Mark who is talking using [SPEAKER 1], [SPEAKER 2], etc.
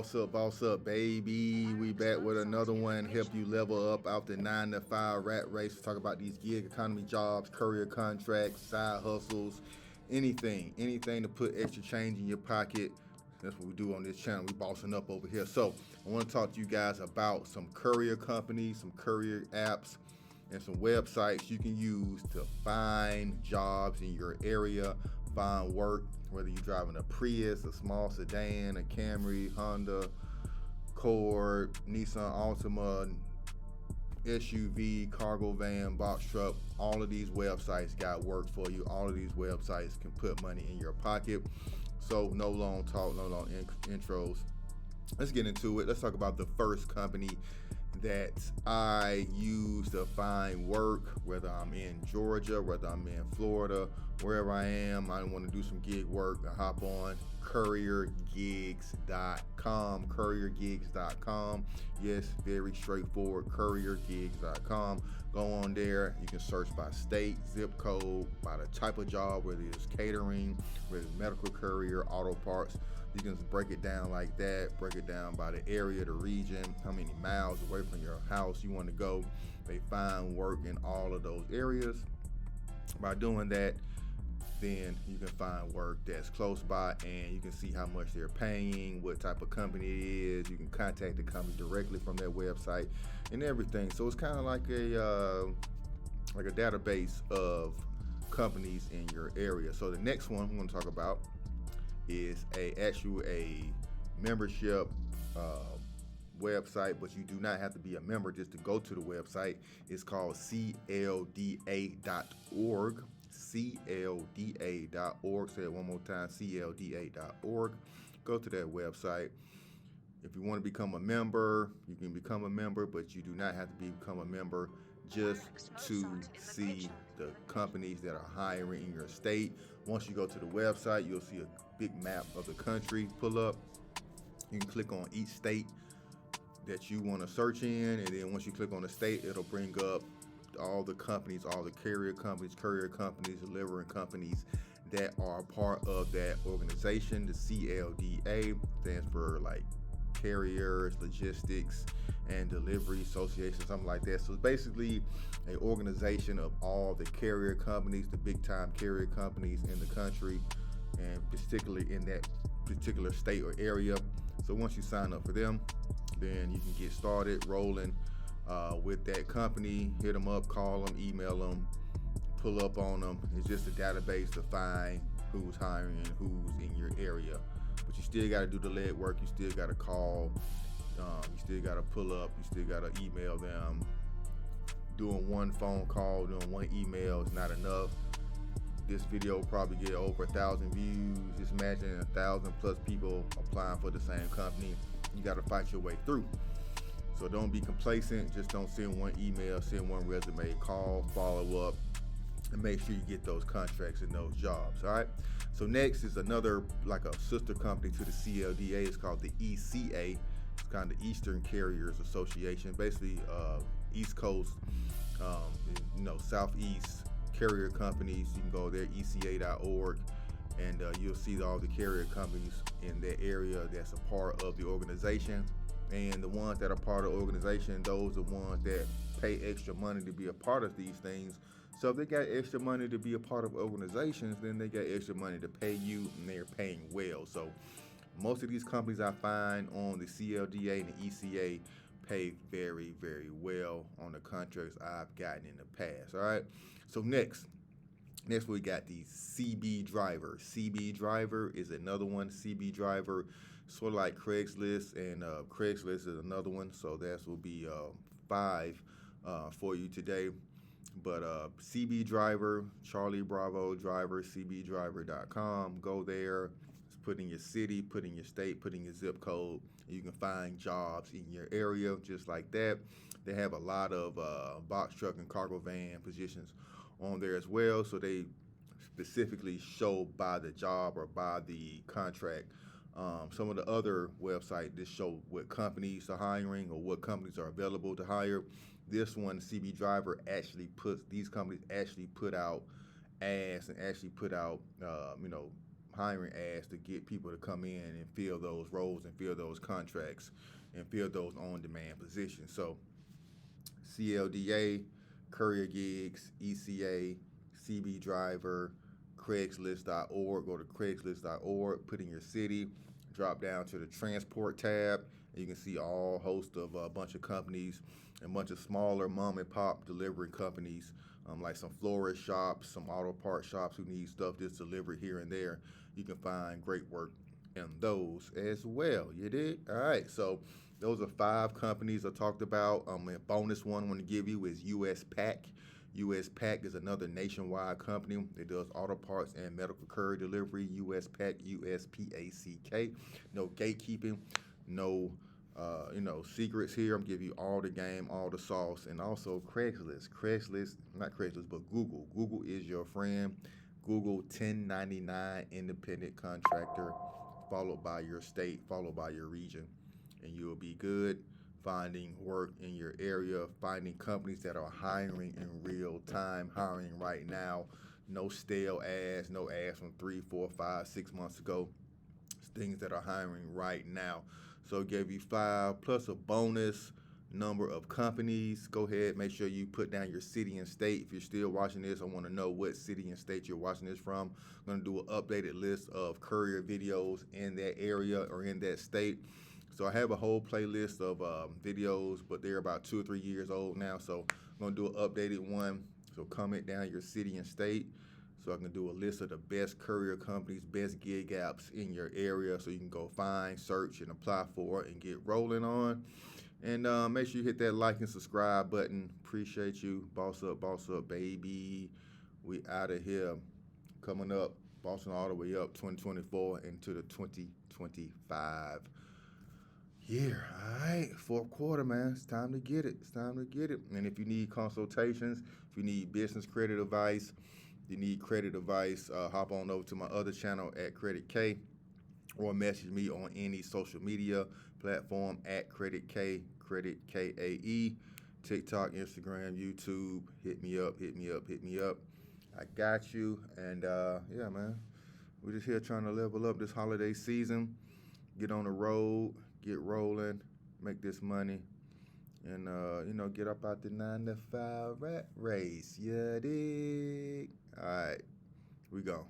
[SPEAKER 1] Boss up, baby. We back with another one. Help you level up out the 9 to 5 rat race. Talk about these gig economy jobs, courier contracts, side hustles, anything to put extra change in your pocket. That's what we do on this channel. We bossing up over here. So I want to talk to you guys about some courier companies, some courier apps, and some websites you can use to find jobs in your area, find work, whether you're driving a Prius, a small sedan, a Camry, Honda, Accord, Nissan Altima, SUV, cargo van, box truck. All of these websites got work for you. All of these websites can put money in your pocket. So no long talk, no long intros. Let's get into it. Let's talk about the first company that I use to find work, whether I'm in Georgia, whether I'm in Florida, wherever I am. I want to do some gig work. I hop on couriergigs.com. Couriergigs.com. Yes, very straightforward. Couriergigs.com. Go on there. You can search by state, zip code, by the type of job, whether it's catering, whether it's medical courier, auto parts. You can just break it down like that, break it down by the area, the region, how many miles away from your house you want to go. They find work in all of those areas. By doing that, then you can find work that's close by and you can see how much they're paying, what type of company it is. You can contact the company directly from their website and everything. So it's kind of like a database of companies in your area. So the next one I'm going to talk about is a membership website, but you do not have to be a member just to go to the website. It's called clda.org. clda.org. Say it one more time, clda.org. Go to that website. If you want to become a member, you can become a member, but you do not have to become a member just to see the companies that are hiring in your state. Once you go to the website, you'll see a big map of the country pull up. You can click on each state that you want to search in, and then once you click on the state, it'll bring up all the companies, all the courier companies, delivering companies that are part of that organization. The CLDA stands for like Carriers, Logistics, and Delivery Association, something like that. So it's basically an organization of all the carrier companies, the big time carrier companies in the country, and particularly in that particular state or area. So once you sign up for them, then you can get started rolling with that company. Hit them up, call them, email them, pull up on them. It's just a database to find who's hiring and who's in your area. But you still got to do the lead work. You still got to call. You still got to pull up. You still got to email them. Doing one phone call, doing one email is not enough. This video will probably get over 1,000 views. Just imagine 1,000 plus people applying for the same company. You got to fight your way through. So don't be complacent. Just don't send one email, send one resume, call, follow up, and make sure you get those contracts and those jobs. All right. So next is another, like a sister company to the CLDA. It's called the ECA. It's kind of the Eastern Carriers Association. Basically, East Coast, Southeast carrier companies. You can go there, eca.org, and you'll see all the carrier companies in that area that's a part of the organization. And the ones that are part of the organization, those are the ones that pay extra money to be a part of these things. So if they got extra money to be a part of organizations, then they got extra money to pay you, and they're paying well. So most of these companies I find on the CLDA and the ECA pay very, very well on the contracts I've gotten in the past. All right. So next we got the CB Driver. CB Driver is another one. CB Driver, sort of like Craigslist, and Craigslist is another one. So that will be 5 for you today. But CB Driver, Charlie Bravo Driver, cbdriver.com. Go there. Put in your city, put in your state, put in your zip code. And you can find jobs in your area just like that. They have a lot of box truck and cargo van positions on there as well. So they specifically show by the job or by the contract. Some of the other websites just show what companies are hiring or what companies are available to hire. This one, CB Driver, actually these companies actually put out ads and actually put out, hiring ads to get people to come in and fill those roles and fill those contracts and fill those on-demand positions. So CLDA, Courier Gigs, ECA, CB Driver, Craigslist.org. Go to Craigslist.org, put in your city, drop down to the transport tab, and you can see all host of a bunch of companies, a bunch of smaller mom and pop delivery companies, like some florist shops, some auto part shops who need stuff just delivered here and there. You can find great work in those as well. You did? All right. So those are 5 companies I talked about. A bonus one I want to give you is US Pack. US Pack is another nationwide company. It does auto parts and medical courier delivery. US Pack, USPACK. No gatekeeping, no secrets here. I'm giving you all the game, all the sauce, and also Craigslist. Not Craigslist, but Google. Google is your friend. Google 1099 independent contractor, followed by your state, followed by your region, and you'll be good finding work in your area, finding companies that are hiring in real time, hiring right now. No stale ads, no ads from 3, 4, 5, 6 months ago. It's things that are hiring right now. So it gave you 5 plus a bonus number of companies. Go ahead, make sure you put down your city and state. If you're still watching this, I want to know what city and state you're watching this from. I'm going to do an updated list of courier videos in that area or in that state. So I have a whole playlist of videos, but they're about 2 or 3 years old now. So I'm going to do an updated one. So comment down your city and state so I can do a list of the best courier companies, best gig apps in your area, so you can go find, search, and apply for it and get rolling on. And make sure you hit that like and subscribe button. Appreciate you. Boss up, baby. We out of here. Coming up, bossing all the way up 2024 into the 2025 year. All right, 4th quarter, man. It's time to get it. And if you need consultations, if you need business credit advice, hop on over to my other channel at Credit K, or message me on any social media platform at Credit K, Credit KAE, TikTok, Instagram, YouTube. Hit me up. I got you. And yeah, man, we're just here trying to level up this holiday season, get on the road, get rolling, make this money, and get up out the 9 to 5 rat race. Yeah, dig. All right, we go.